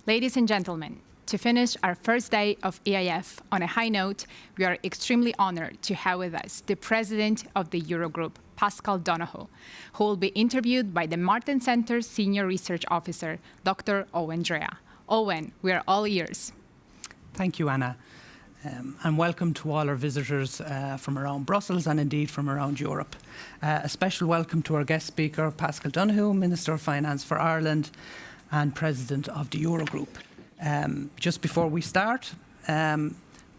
Ladies and gentlemen, to finish our first day of EIF on a high note, we are extremely honoured to have with us the President of the Eurogroup, Paschal Donohoe, who will be interviewed by the Martens Centre Senior Research Officer, Dr Eoin Drea. Eoin, we are all ears. Thank you, Anna. And welcome to all our visitors from around Brussels and indeed from around Europe. A special welcome to our guest speaker, Paschal Donohoe, Minister of Finance for Ireland and President of the Eurogroup. Just before we start,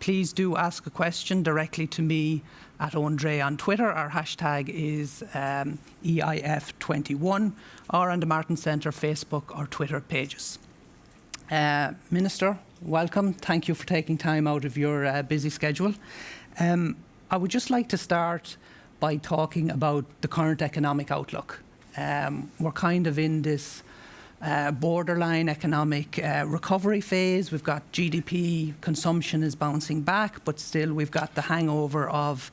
please do ask a question directly to me at Eoin Drea on Twitter. Our hashtag is EIF21, or on the Martens Centre Facebook or Twitter pages. Minister, welcome. Thank you for taking time out of your busy schedule. I would just like to start by talking about the current economic outlook. We're kind of in this borderline economic recovery phase. We've got GDP, consumption is bouncing back, but still we've got the hangover of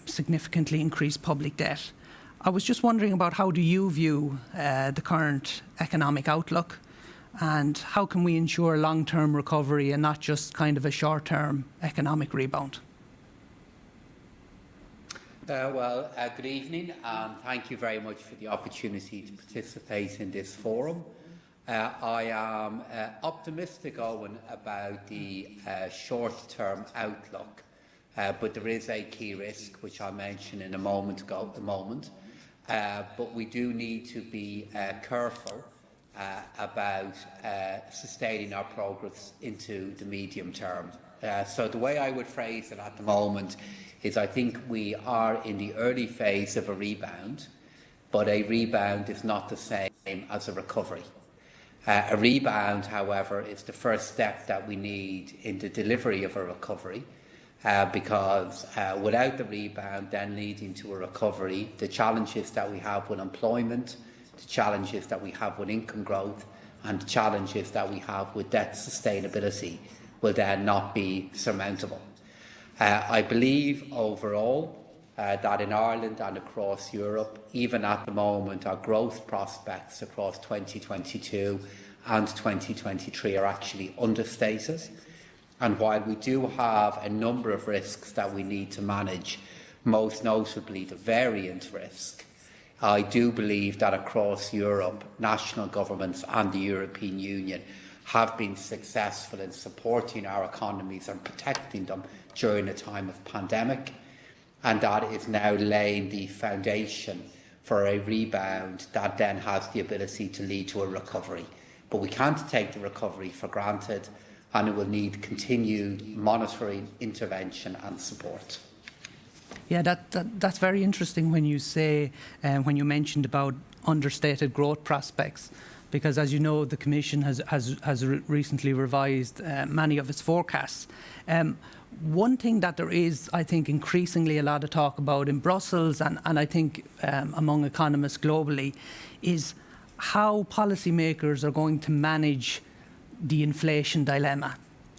significantly increased public debt. I was just wondering about how do you view the current economic outlook, and how can we ensure long-term recovery and not just kind of a short-term economic rebound? Good evening, and thank you very much for the opportunity to participate in this forum. I am optimistic, Eoin, about the short-term outlook, but there is a key risk, which I'll mention in a moment. But we do need to be careful about sustaining our progress into the medium term. So the way I would phrase it at the moment is I think we are in the early phase of a rebound, but a rebound is not the same as a recovery. A rebound, however, is the first step that we need in the delivery of a recovery, because without the rebound then leading to a recovery, the challenges that we have with employment, the challenges that we have with income growth, and the challenges that we have with debt sustainability will then not be surmountable. I believe overall that in Ireland and across Europe, even at the moment, our growth prospects across 2022 and 2023 are actually understated. And while we do have a number of risks that we need to manage, most notably the variant risk, I do believe that across Europe, national governments and the European Union have been successful in supporting our economies and protecting them during a time of pandemic, and that is now laying the foundation for a rebound that then has the ability to lead to a recovery. But we can't take the recovery for granted, and it will need continued monitoring, intervention and support. Yeah, that's very interesting when you say, when you mentioned about understated growth prospects, because as you know, the Commission has recently revised many of its forecasts. One thing that there is, I think, increasingly a lot of talk about in Brussels and I think among economists globally is how policymakers are going to manage the inflation dilemma.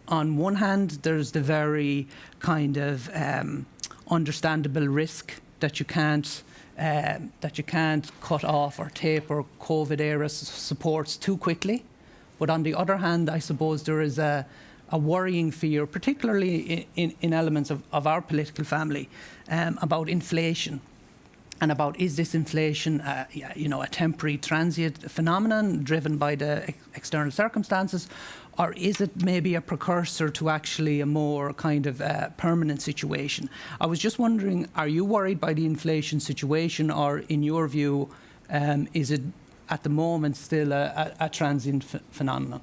On one hand, there's the very kind of understandable risk that you can't cut off or taper COVID-era supports too quickly. But on the other hand, I suppose there is a worrying fear, particularly in elements of our political family, about inflation and about is this inflation a temporary transient phenomenon driven by the external circumstances, or is it maybe a precursor to actually a more kind of permanent situation? I was just wondering, are you worried by the inflation situation, or in your view, is it at the moment still a transient phenomenon?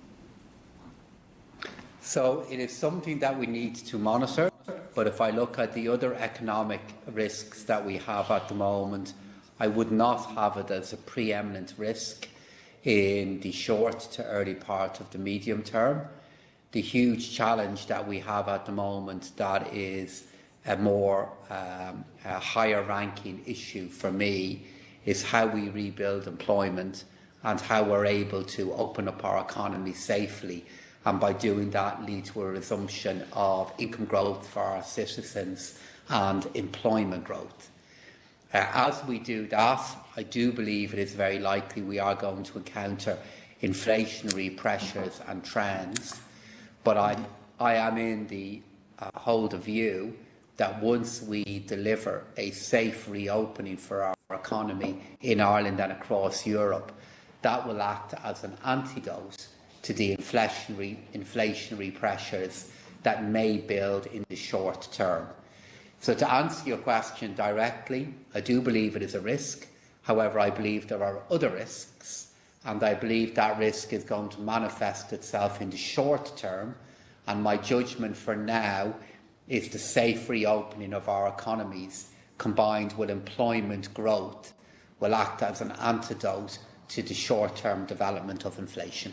So it is something that we need to monitor, but if I look at the other economic risks that we have at the moment, I would not have it as a preeminent risk in the short to early part of the medium term. The huge challenge that we have at the moment that is a more higher ranking issue for me is how we rebuild employment and how we're able to open up our economy safely, and by doing that lead to a resumption of income growth for our citizens and employment growth. As we do that, I do believe it is very likely we are going to encounter inflationary pressures and trends. But I am in the hold of view that once we deliver a safe reopening for our economy in Ireland and across Europe, that will act as an antidote to the inflationary pressures that may build in the short term. So to answer your question directly, I do believe it is a risk. However, I believe there are other risks, and I believe that risk is going to manifest itself in the short term, and my judgment for now is the safe reopening of our economies combined with employment growth will act as an antidote to the short-term development of inflation.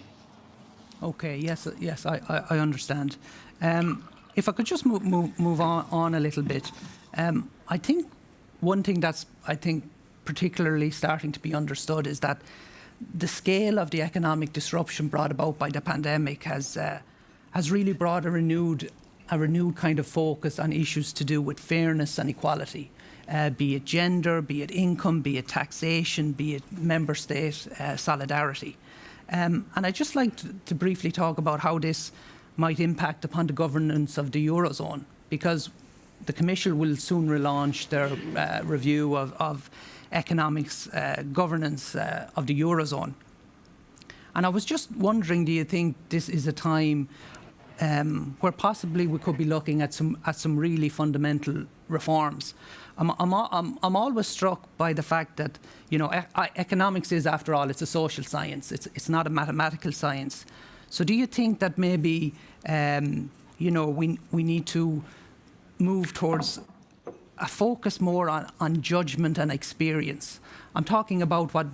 Okay, yes, I understand. If I could just move on a little bit, I think one thing that's particularly starting to be understood is that the scale of the economic disruption brought about by the pandemic has really brought a renewed kind of focus on issues to do with fairness and equality, be it gender, be it income, be it taxation, be it member state solidarity. And I'd just like to briefly talk about how this might impact upon the governance of the Eurozone, because the Commission will soon relaunch their review of economics governance of the Eurozone. And I was just wondering, do you think this is a time where possibly we could be looking at some really fundamental reforms? I'm always struck by the fact that, you know, economics is, after all, it's a social science. It's not a mathematical science. So do you think that maybe, you know, we need to move towards a focus more on judgment and experience? I'm talking about what,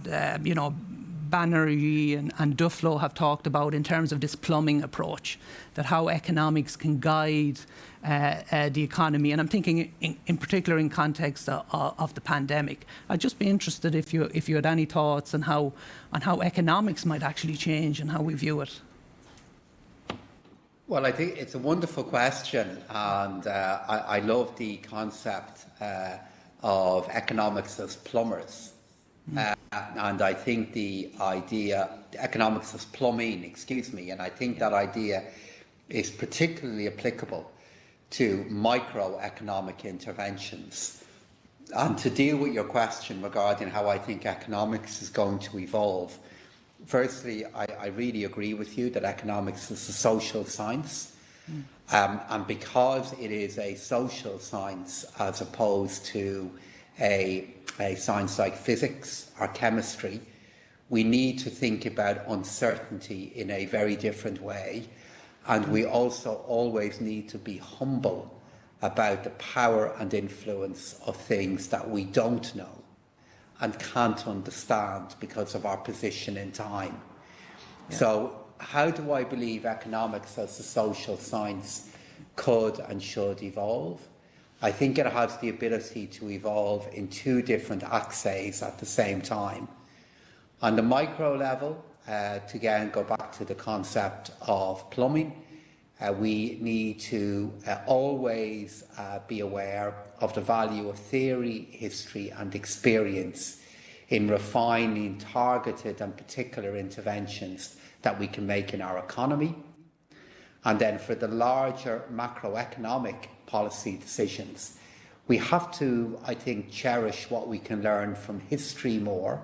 you know, Banerjee and Duflo have talked about in terms of this plumbing approach, that how economics can guide the economy. And I'm thinking in particular in context of the pandemic. I'd just be interested if you had any thoughts on how economics might actually change and how we view it. Well, I think it's a wonderful question, and I love the concept of economics as plumbers. And I think the idea, economics as plumbing, and I think that idea is particularly applicable to microeconomic interventions. And to deal with your question regarding how I think economics is going to evolve, firstly, I really agree with you that economics is a social science. And because it is a social science as opposed to a science like physics or chemistry, we need to think about uncertainty in a very different way. And we also always need to be humble about the power and influence of things that we don't know and can't understand because of our position in time. Yeah. So how do I believe economics as a social science could and should evolve? I think it has the ability to evolve in two different axes at the same time. On the micro level, to again go back to the concept of plumbing, we need to always be aware of the value of theory, history and experience in refining targeted and particular interventions that we can make in our economy. And then for the larger macroeconomic policy decisions, we have to, I think, cherish what we can learn from history more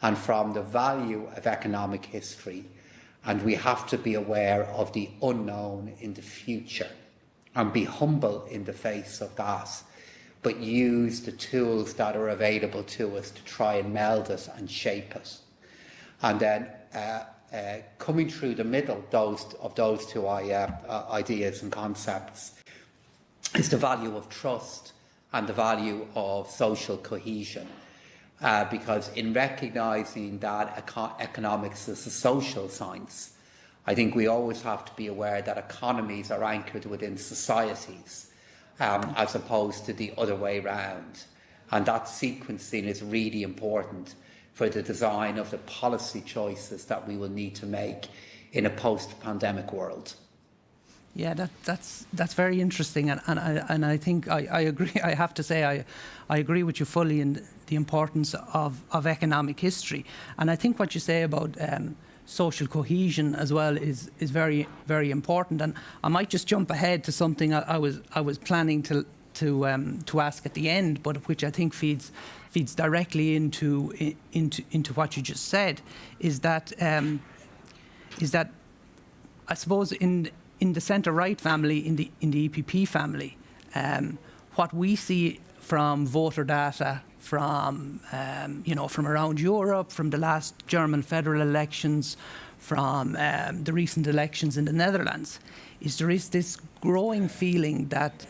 and from the value of economic history. And we have to be aware of the unknown in the future and be humble in the face of that, but use the tools that are available to us to try and meld it and shape it. And then coming through the middle of those two ideas and concepts is the value of trust and the value of social cohesion. Because in recognising that economics is a social science, I think we always have to be aware that economies are anchored within societies as opposed to the other way round. And that sequencing is really important for the design of the policy choices that we will need to make in a post-pandemic world. Yeah, that's very interesting, and I think I agree. I have to say I agree with you fully in the importance of economic history, and I think what you say about social cohesion as well is very, very important. And I might just jump ahead to something I was planning to ask at the end, but which I think feeds directly into what you just said, is that I suppose in the centre-right family, in the EPP family, what we see from voter data from around Europe, from the last German federal elections, from the recent elections in the Netherlands, is there is this growing feeling that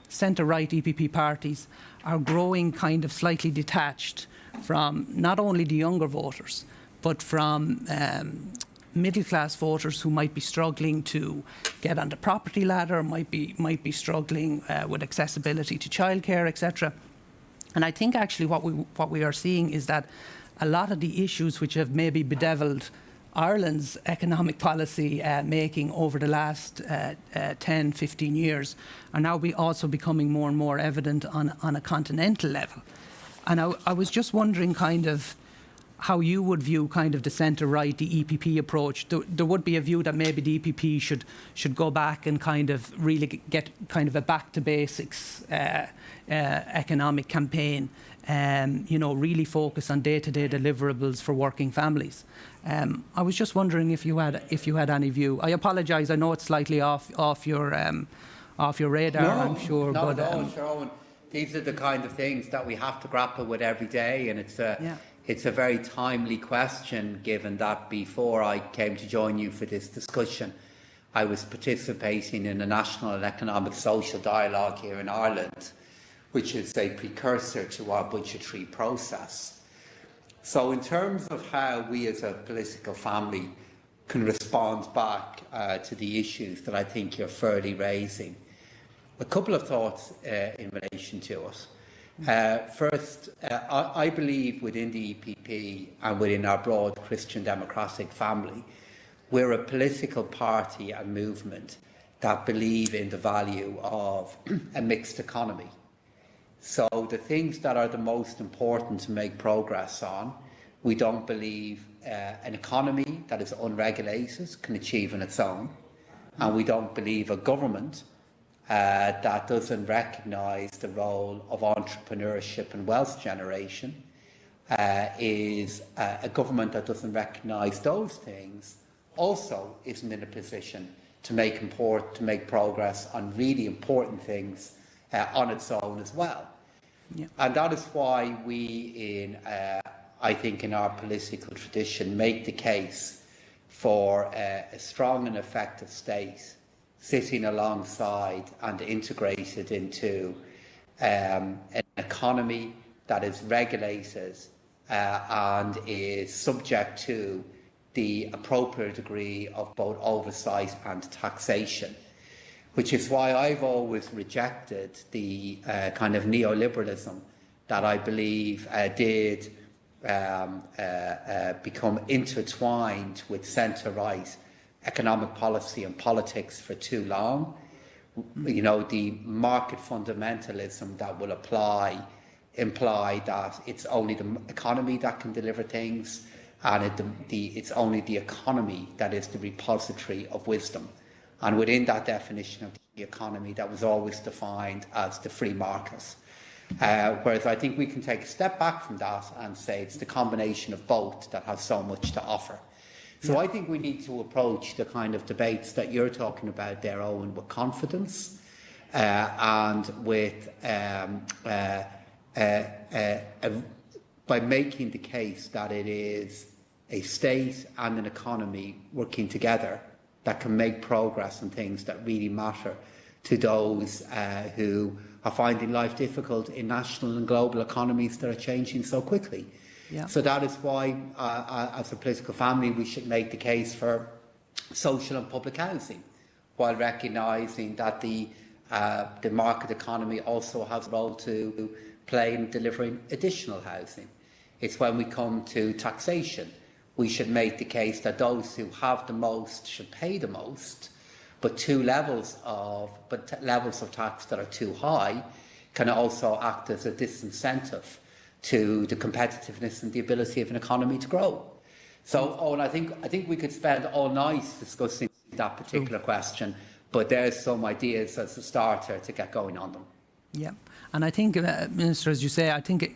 centre-right EPP parties are growing kind of slightly detached from not only the younger voters, but from middle-class voters who might be struggling to get on the property ladder, might be struggling with accessibility to childcare, etc. And I think actually what we are seeing is that a lot of the issues which have maybe bedeviled Ireland's economic policy making over the last 10, 15 years are now also becoming more and more evident on a continental level. And I was just wondering kind of how you would view kind of the centre-right, the EPP approach. There would be a view that maybe the EPP should go back and kind of really get kind of a back-to-basics economic campaign, really focus on day-to-day deliverables for working families. I was just wondering if you had any view. I apologise. I know it's slightly off your radar. No, I'm sure. Not at all, Sean. These are the kind of things that we have to grapple with every day, and it's a very timely question, given that before I came to join you for this discussion, I was participating in a national and economic social dialogue here in Ireland, which is a precursor to our budgetary process. So in terms of how we as a political family can respond back to the issues that I think you're fairly raising, a couple of thoughts in relation to it. First, I believe within the EPP and within our broad Christian democratic family, we're a political party and movement that believe in the value of a mixed economy. So the things that are the most important to make progress on, we don't believe an economy that is unregulated can achieve on its own, and we don't believe a government that doesn't recognise the role of entrepreneurship and wealth generation is a government that doesn't recognise those things also isn't in a position to make progress on really important things on its own as well. Yeah. And that is why we, I think, in our political tradition, make the case for a strong and effective state sitting alongside and integrated into an economy that is regulated and is subject to the appropriate degree of both oversight and taxation, which is why I've always rejected the kind of neoliberalism that I believe did become intertwined with centre-right economic policy and politics for too long. You know, the market fundamentalism that will imply that it's only the economy that can deliver things, and it's only the economy that is the repository of wisdom. And within that definition of the economy, that was always defined as the free market. Whereas I think we can take a step back from that and say it's the combination of both that has so much to offer. So I think we need to approach the kind of debates that you're talking about there, Eoin, with confidence and with by making the case that it is a state and an economy working together that can make progress on things that really matter to those who are finding life difficult in national and global economies that are changing so quickly. Yeah. So that is why, as a political family, we should make the case for social and public housing, while recognising that the market economy also has a role to play in delivering additional housing. It's when we come to taxation, we should make the case that those who have the most should pay the most, but levels of tax that are too high can also act as a disincentive to the competitiveness and the ability of an economy to grow. So, Owen, I think we could spend all night discussing that particular question, but there's some ideas as a starter to get going on them. Yeah, and I think, Minister, as you say, I think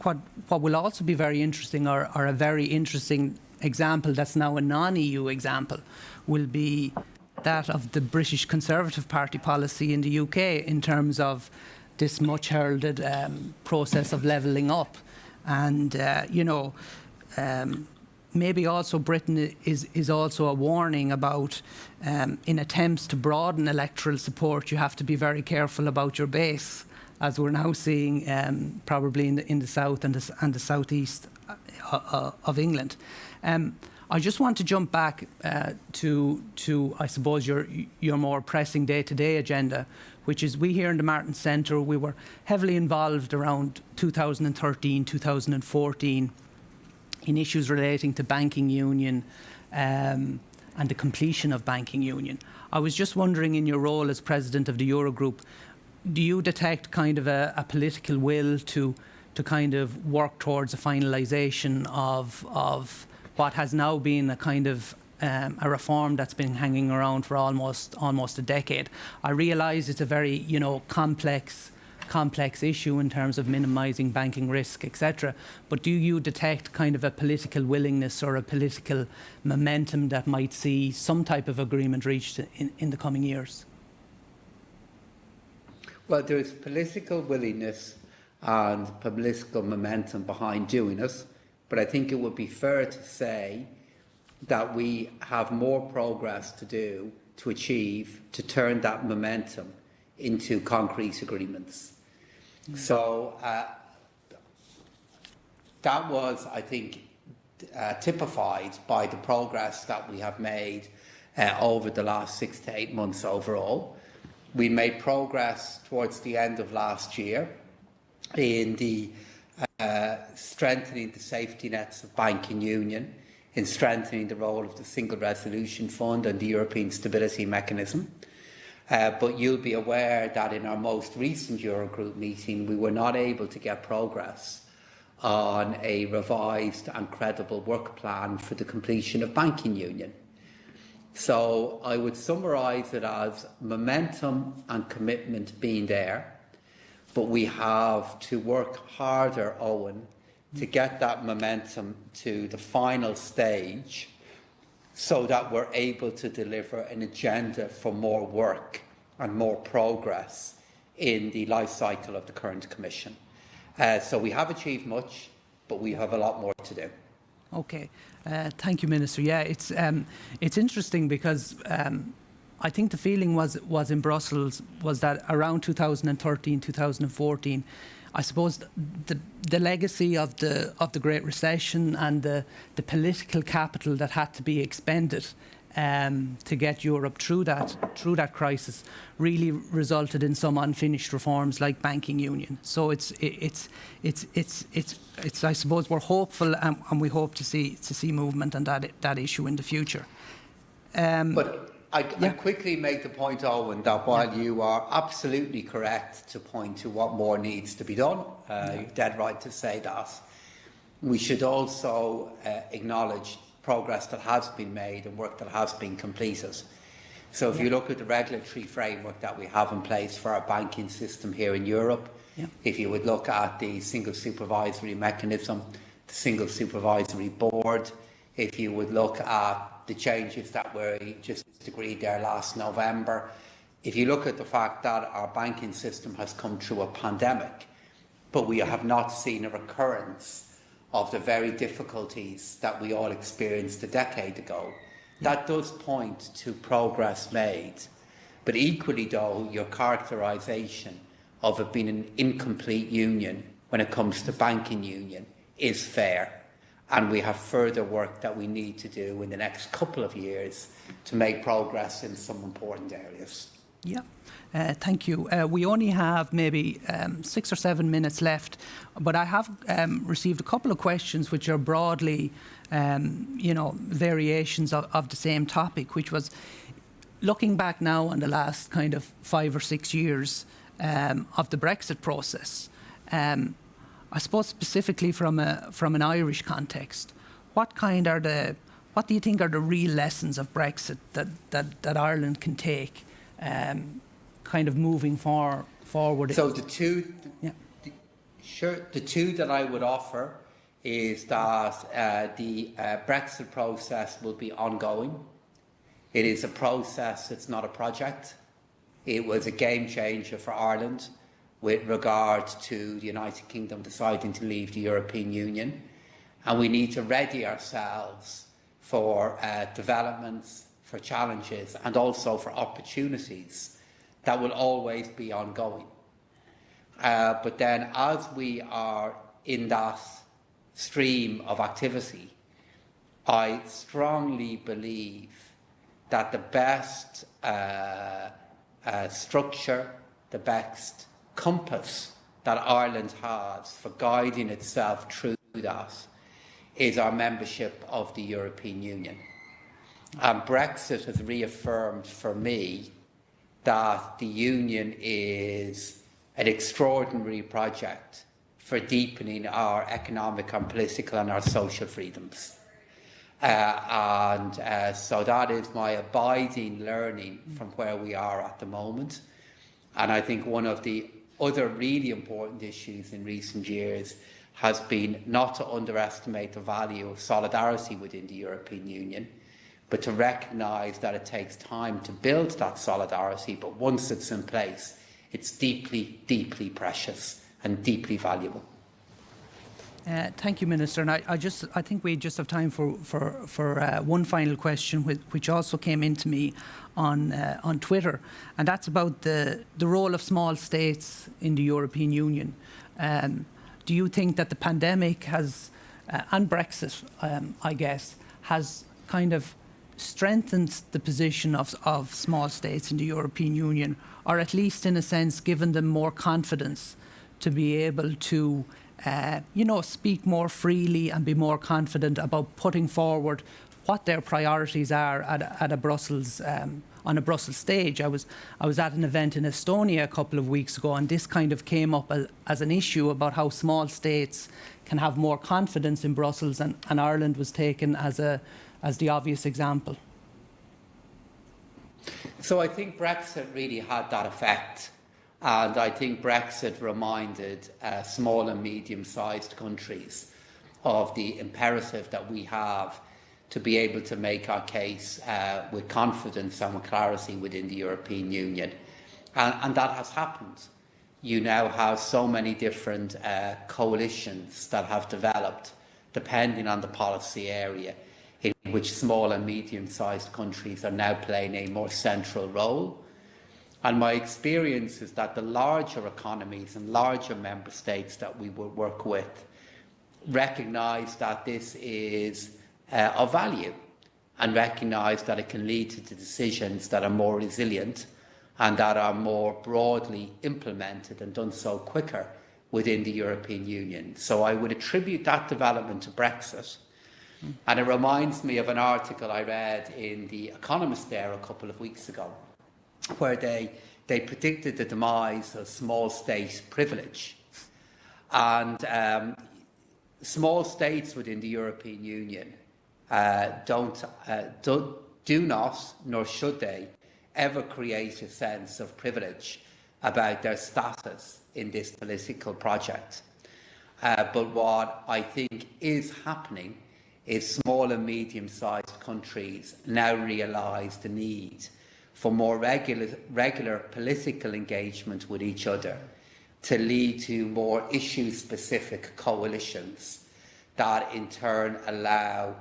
what will also be very interesting, or a very interesting example that's now a non-EU example, will be that of the British Conservative Party policy in the UK in terms of this much heralded process of levelling up. And, maybe also Britain is also a warning about, in attempts to broaden electoral support, you have to be very careful about your base, as we're now seeing probably in the south and the southeast of England. I just want to jump back to I suppose your more pressing day-to-day agenda, which is we here in the Martens Centre, we were heavily involved around 2013, 2014 in issues relating to banking union and the completion of banking union. I was just wondering, in your role as president of the Eurogroup, do you detect kind of a political will to kind of work towards a finalisation of what has now been a kind of a reform that's been hanging around for almost a decade? I realise it's a very complex issue in terms of minimising banking risk, etc. But do you detect kind of a political willingness or a political momentum that might see some type of agreement reached in the coming years? Well, there is political willingness and political momentum behind doing it, but I think it would be fair to say that we have more progress to do to achieve, to turn that momentum into concrete agreements. So that was, I think, typified by the progress that we have made over the last 6 to 8 months overall. We made progress towards the end of last year in the strengthening the safety nets of banking union, in strengthening the role of the Single Resolution Fund and the European Stability Mechanism. But you'll be aware that in our most recent Eurogroup meeting, we were not able to get progress on a revised and credible work plan for the completion of banking union. So I would summarise it as momentum and commitment being there, but we have to work harder, Owen, to get that momentum to the final stage, so that we're able to deliver an agenda for more work and more progress in the life cycle of the current Commission. So we have achieved much, but we have a lot more to do. Okay, thank you, Minister. Yeah, it's interesting because I think the feeling was in Brussels was that around 2013, 2014, I suppose the legacy of the Great Recession and the political capital that had to be expended to get Europe through that crisis really resulted in some unfinished reforms like banking union. So it's I suppose we're hopeful and we hope to see movement on that issue in the future. But I quickly make the point, Owen, that while you are absolutely correct to point to what more needs to be done, you're dead right to say that, we should also acknowledge progress that has been made and work that has been completed. So if you look at the regulatory framework that we have in place for our banking system here in Europe, if you would look at the single supervisory mechanism, the single supervisory board, if you would look at the changes that were just agreed there last November, if you look at the fact that our banking system has come through a pandemic, but we have not seen a recurrence of the very difficulties that we all experienced a decade ago, that does point to progress made. But equally though, your characterisation of it being an incomplete union when it comes to banking union is fair. And we have further work that we need to do in the next couple of years to make progress in some important areas. Yeah, thank you. We only have maybe 6 or 7 minutes left, but I have received a couple of questions which are broadly, variations of the same topic, which was looking back now on the last kind of 5 or 6 years of the Brexit process. I suppose specifically from an Irish context, what do you think are the real lessons of Brexit that Ireland can take, kind of moving forward? So the two that I would offer is that the Brexit process will be ongoing. It is a process, it's not a project. It was a game changer for Ireland with regard to the United Kingdom deciding to leave the European Union. And we need to ready ourselves for developments, for challenges, and also for opportunities that will always be ongoing. But then as we are in that stream of activity, I strongly believe that the best structure, the best compass that Ireland has for guiding itself through that is our membership of the European Union. And Brexit has reaffirmed for me that the Union is an extraordinary project for deepening our economic and political and our social freedoms. So that is my abiding learning from where we are at the moment. And I think one of the other really important issues in recent years has been not to underestimate the value of solidarity within the European Union, but to recognise that it takes time to build that solidarity, but once it's in place, it's deeply, deeply precious and deeply valuable. Thank you, Minister. And I think we just have time for one final question, which also came into me on Twitter, and that's about the role of small states in the European Union. Do you think that the pandemic has, and Brexit, I guess, has kind of strengthened the position of small states in the European Union, or at least in a sense given them more confidence to be able to speak more freely and be more confident about putting forward what their priorities are at a Brussels on a Brussels stage? I was at an event in Estonia a couple of weeks ago, and this kind of came up as an issue about how small states can have more confidence in Brussels, and Ireland was taken as the obvious example. So I think Brexit really had that effect. And I think Brexit reminded small and medium-sized countries of the imperative that we have to be able to make our case with confidence and with clarity within the European Union. And that has happened. You now have so many different coalitions that have developed, depending on the policy area, in which small and medium-sized countries are now playing a more central role. And my experience is that the larger economies and larger member states that we will work with recognise that this is of value, and recognise that it can lead to decisions that are more resilient and that are more broadly implemented and done so quicker within the European Union. So I would attribute that development to Brexit. And it reminds me of an article I read in The Economist there a couple of weeks ago, where they predicted the demise of small state privilege. And small states within the European Union do not, nor should they, ever create a sense of privilege about their status in this political project. But what I think is happening is small and medium-sized countries now realise the need for more regular political engagement with each other to lead to more issue-specific coalitions that in turn allow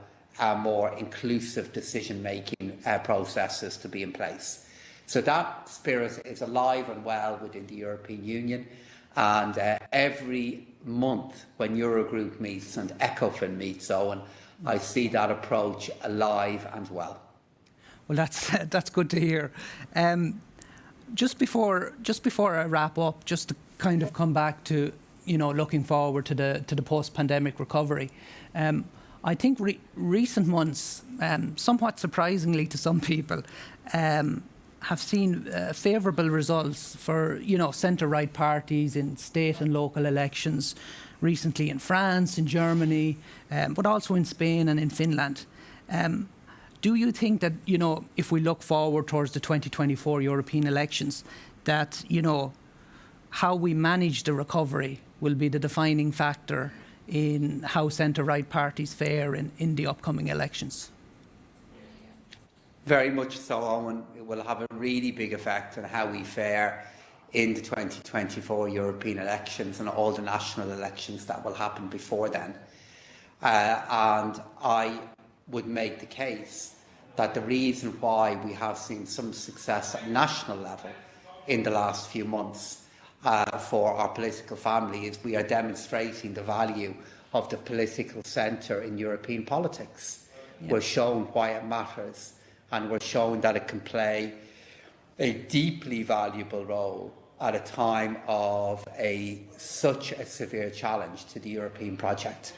more inclusive decision-making processes to be in place. So that spirit is alive and well within the European Union, and every month when Eurogroup meets and ECOFIN meets, Owen, I see that approach alive and well. Well, that's good to hear. Just before I wrap up, just to kind of come back to looking forward to the post-pandemic recovery. I think recent months, somewhat surprisingly to some people, have seen favourable results for, centre-right parties in state and local elections recently in France, in Germany, but also in Spain and in Finland. Do you think that, if we look forward towards the 2024 European elections, that, how we manage the recovery will be the defining factor in how centre-right parties fare in the upcoming elections? Very much so, Owen. It will have a really big effect on how we fare in the 2024 European elections and all the national elections that will happen before then. And I would make the case that the reason why we have seen some success at national level in the last few months for our political family is we are demonstrating the value of the political centre in European politics. Yep. We're showing why it matters, and we're showing that it can play a deeply valuable role at a time of such a severe challenge to the European project.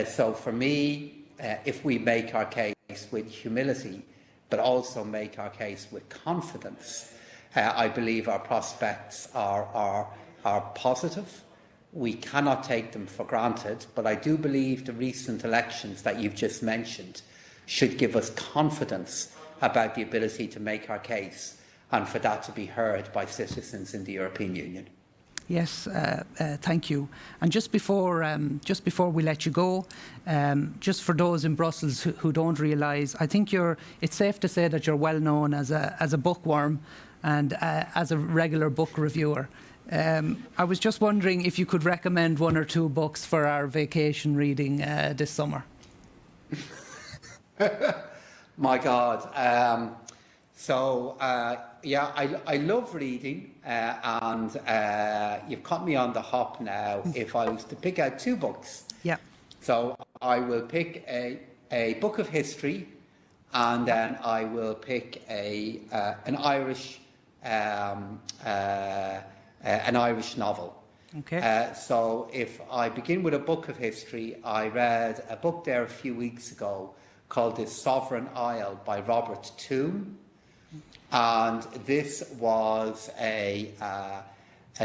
So for me, if we make our case with humility, but also make our case with confidence, I believe our prospects are positive. We cannot take them for granted, but I do believe the recent elections that you've just mentioned should give us confidence about the ability to make our case and for that to be heard by citizens in the European Union. Yes, thank you. And just before we let you go, just for those in Brussels who don't realise, I think it's safe to say that you're well known as a bookworm and as a regular book reviewer. I was just wondering if you could recommend one or two books for our vacation reading this summer. My God. I love reading, and you've caught me on the hop now. If I was to pick out two books, yeah. So I will pick a book of history, and then I will pick an Irish novel. Okay. So if I begin with a book of history, I read a book there a few weeks ago called The Sovereign Isle by Robert Toome. And this was a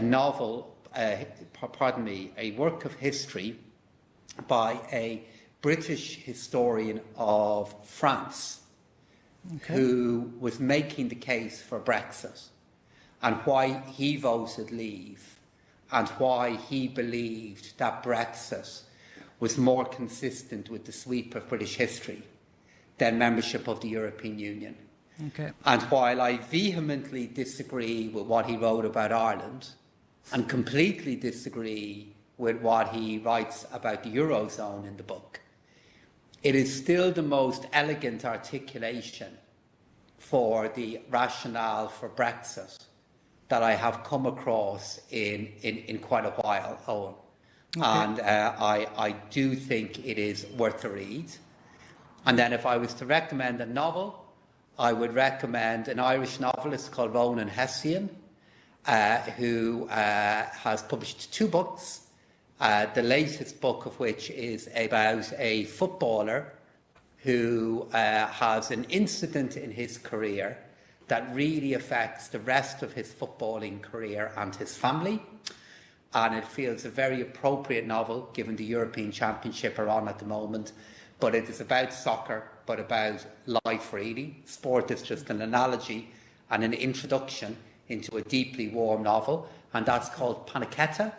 novel, a work of history by a British historian of France, okay, who was making the case for Brexit and why he voted leave and why he believed that Brexit was more consistent with the sweep of British history than membership of the European Union. Okay. And while I vehemently disagree with what he wrote about Ireland and completely disagree with what he writes about the Eurozone in the book, it is still the most elegant articulation for the rationale for Brexit that I have come across in quite a while, Owen. Okay. And I do think it is worth a read. And then if I was to recommend a novel, I would recommend an Irish novelist called Ronan Hessian, who has published two books, the latest book of which is about a footballer who has an incident in his career that really affects the rest of his footballing career and his family. And it feels a very appropriate novel, given the European Championship are on at the moment. But it is about soccer, but about life really. Sport is just an analogy and an introduction into a deeply warm novel, and that's called Panichetta.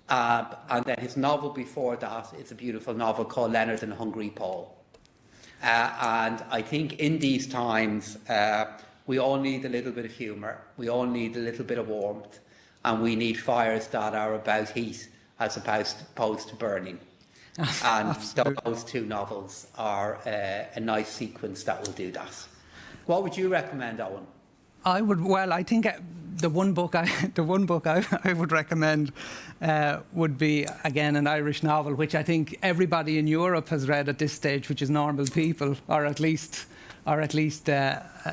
And then his novel before that is a beautiful novel called Leonard and Hungry Paul. And I think in these times, we all need a little bit of humour, we all need a little bit of warmth, and we need fires that are about heat as opposed to burning. And those two novels are a nice sequence that will do that. What would you recommend, Owen? I think the one book I would recommend would be, again, an Irish novel, which I think everybody in Europe has read at this stage, which is Normal People, or at least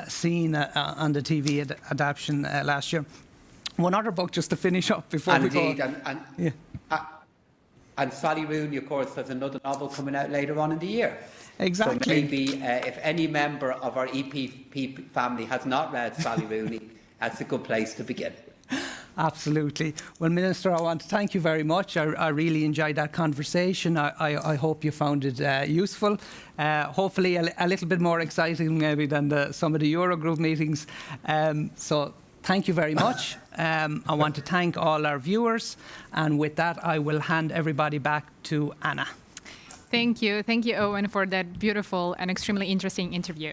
seen on the TV adaptation last year. One other book, just to finish up before we go. And Sally Rooney, of course, has another novel coming out later on in the year. Exactly. So maybe if any member of our EPP family has not read Sally Rooney, that's a good place to begin. Absolutely. Well, Minister, I want to thank you very much. I really enjoyed that conversation. I hope you found it useful. Hopefully a little bit more exciting maybe than some of the Eurogroup meetings. So thank you very much. I want to thank all our viewers. And with that, I will hand everybody back to Anna. Thank you, Eoin, for that beautiful and extremely interesting interview.